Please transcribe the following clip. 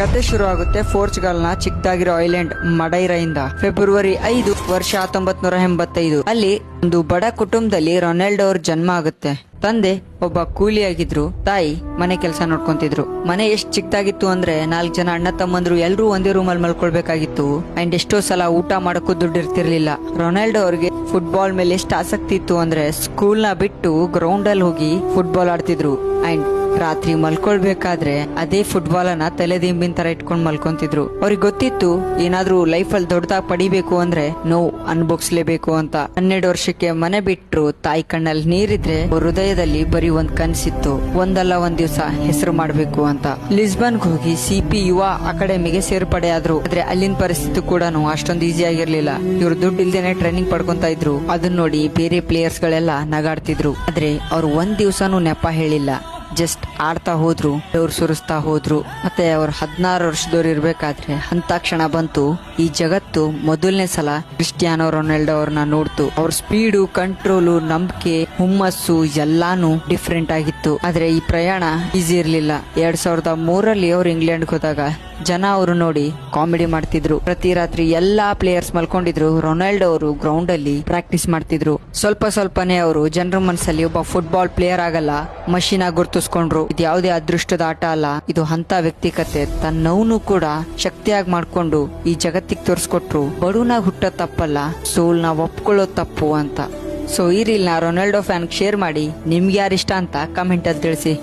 ಕತೆ ಶುರು ಆಗುತ್ತೆ ಪೋರ್ಚುಗಲ್ನ ಚಿಕ್ಕದಾಗಿರೋ ಐಲ್ಯಾಂಡ್ ಮಡೈರಾಯಿಂದ. ಫೆಬ್ರವರಿ 5 ವರ್ಷ 1985. ಅಲ್ಲಿ ಒಂದು ಬಡ ಕುಟುಂಬದಲ್ಲಿ ರೊನಾಲ್ಡೋ ಅವ್ರ ಜನ್ಮ ಆಗುತ್ತೆ. ತಂದೆ ಒಬ್ಬ ಕೂಲಿಯಾಗಿದ್ರು, ತಾಯಿ ಮನೆ ಕೆಲಸ ನೋಡ್ಕೊಂತಿದ್ರು. ಮನೆ ಎಷ್ಟ್ ಚಿಕ್ಕದಾಗಿತ್ತು ಅಂದ್ರೆ 4 ಜನ ಅಣ್ಣ ತಮ್ಮಂದ್ರು ಎಲ್ರೂ ಒಂದೇ ರೂಮಲ್ಲಿ ಮಲ್ಕೊಳ್ಬೇಕಾಗಿತ್ತು. ಅಂಡ್ ಎಷ್ಟೋ ಸಲ ಊಟ ಮಾಡಕ್ಕೂ ದುಡ್ಡು ಇರ್ತಿರ್ಲಿಲ್ಲ. ರೊನಾಲ್ಡೋ ಅವ್ರಿಗೆ ಫುಟ್ಬಾಲ್ ಮೇಲೆ ಎಷ್ಟು ಆಸಕ್ತಿ ಇತ್ತು ಅಂದ್ರೆ ಸ್ಕೂಲ್ ನ ಬಿಟ್ಟು ಗ್ರೌಂಡ್ ಅಲ್ಲಿ ಹೋಗಿ ಫುಟ್ಬಾಲ್ ಆಡ್ತಿದ್ರು. ಅಂಡ್ ರಾತ್ರಿ ಮಲ್ಕೊಳ್ಬೇಕಾದ್ರೆ ಅದೇ ಫುಟ್ಬಾಲ್ ಅನ್ನ ತಲೆದಿಂಬಿನ ತರ ಇಟ್ಕೊಂಡ್ ಮಲ್ಕೊಂತಿದ್ರು. ಅವ್ರಿಗೆ ಗೊತ್ತಿತ್ತು ಏನಾದ್ರೂ ಲೈಫ್ ಅಲ್ಲಿ ದೊಡ್ಡದಾಗಿ ಪಡಿಬೇಕು ಅಂದ್ರೆ ನೋವು ಅನುಭವಿಸ್ಲೇಬೇಕು ಅಂತ. 12 ವರ್ಷಕ್ಕೆ ಮನೆ ಬಿಟ್ರು. ತಾಯಿ ಕಣ್ಣಲ್ಲಿ ನೀರಿದ್ರೆ ಹೃದಯದಲ್ಲಿ ಬರೀ ಒಂದ್ ಕನ್ಸಿತ್ತು, ಒಂದಲ್ಲ ಒಂದ್ ದಿವಸ ಹೆಸರು ಮಾಡ್ಬೇಕು ಅಂತ. ಲಿಸ್ಬನ್ಗೆ ಹೋಗಿ CP ಯುವ ಅಕಾಡೆಮಿಗೆ ಸೇರ್ಪಡೆ ಆದ್ರು. ಆದ್ರೆ ಅಲ್ಲಿನ ಪರಿಸ್ಥಿತಿ ಕೂಡ ಅಷ್ಟೊಂದು ಈಸಿ ಆಗಿರ್ಲಿಲ್ಲ. ಇವ್ರು ದುಡ್ಡು ಇಲ್ದೇನೆ ಟ್ರೈನಿಂಗ್ ಪಡ್ಕೊಂತ ಇದ್ರು. ಅದನ್ನ ನೋಡಿ ಬೇರೆ ಪ್ಲೇಯರ್ಸ್ ಗಳೆಲ್ಲ ನಗಾಡ್ತಿದ್ರು. ಆದ್ರೆ ಅವ್ರು ಒಂದ್ ದಿವ್ಸನೂ ನೆಪ ಹೇಳಿಲ್ಲ. ಜಸ್ಟ್ ಆಡ್ತಾ ಹೋದ್ರು, ಅವ್ರು ಸುರಿಸ್ತಾ ಹೋದ್ರು. ಮತ್ತೆ ಅವ್ರು 16 ವರ್ಷದವ್ರು ಇರ್ಬೇಕಾದ್ರೆ ಅಂತ ಕ್ಷಣ ಬಂತು. ಈ ಜಗತ್ತು ಮೊದಲನೇ ಸಲ ಕ್ರಿಸ್ಟಿಯಾನೋ ರೊನಾಲ್ಡೋ ಅವ್ರನ್ನ ನೋಡ್ತು. ಅವ್ರ ಸ್ಪೀಡು, ಕಂಟ್ರೋಲು, ನಂಬಿಕೆ, ಹುಮ್ಮಸ್ಸು ಎಲ್ಲಾನು ಡಿಫ್ರೆಂಟ್ ಆಗಿತ್ತು. ಆದ್ರೆ ಈ ಪ್ರಯಾಣ ಈಸಿ ಇರ್ಲಿಲ್ಲ. 2003 ಅವ್ರು ಇಂಗ್ಲೆಂಡ್ ಹೋದಾಗ ಜನ ಅವರು ನೋಡಿ ಕಾಮಿಡಿ ಮಾಡ್ತಿದ್ರು. ಪ್ರತಿ ರಾತ್ರಿ ಎಲ್ಲಾ ಪ್ಲೇಯರ್ಸ್ ಮಲ್ಕೊಂಡಿದ್ರು. ರೊನಾಲ್ಡೋ ಅವರು ಗ್ರೌಂಡ್ ಅಲ್ಲಿ ಪ್ರಾಕ್ಟೀಸ್ ಮಾಡ್ತಿದ್ರು. ಸ್ವಲ್ಪನೇ ಅವರು ಜನರ ಮನಸ್ಸಲ್ಲಿ ಒಬ್ಬ ಫುಟ್ಬಾಲ್ ಪ್ಲೇಯರ್ ಆಗಲ್ಲ, ಮಷೀನ್ ಆಗಿ ಗುರ್ತಿಸ್ಕೊಂಡ್ರು. ಇದು ಯಾವುದೇ ಅದೃಷ್ಟದ ಆಟ ಅಲ್ಲ, ಇದು ಅಂತ ವ್ಯಕ್ತಿಗತೆ. ತನ್ನ ನೋವು ಕೂಡ ಶಕ್ತಿಯಾಗಿ ಮಾಡ್ಕೊಂಡು ಈ ಜಗತ್ತಿಗೆ ತೋರಿಸ್ಕೊಟ್ರು. ಬಡವನಾಗ ಹುಟ್ಟೋ ತಪ್ಪಲ್ಲ, ಸೋಲ್ನ ಒಪ್ಕೊಳ್ಳೋ ತಪ್ಪು ಅಂತ. ಸೊ ಈ ರೀಲ್ನ ರೊನಾಲ್ಡೋ ಫ್ಯಾನ್ ಶೇರ್ ಮಾಡಿ. ನಿಮ್ಗೆ ಯಾರಿಷ್ಟ ಅಂತ ಕಮೆಂಟ್ ಅಲ್ಲಿ ತಿಳಿಸಿ.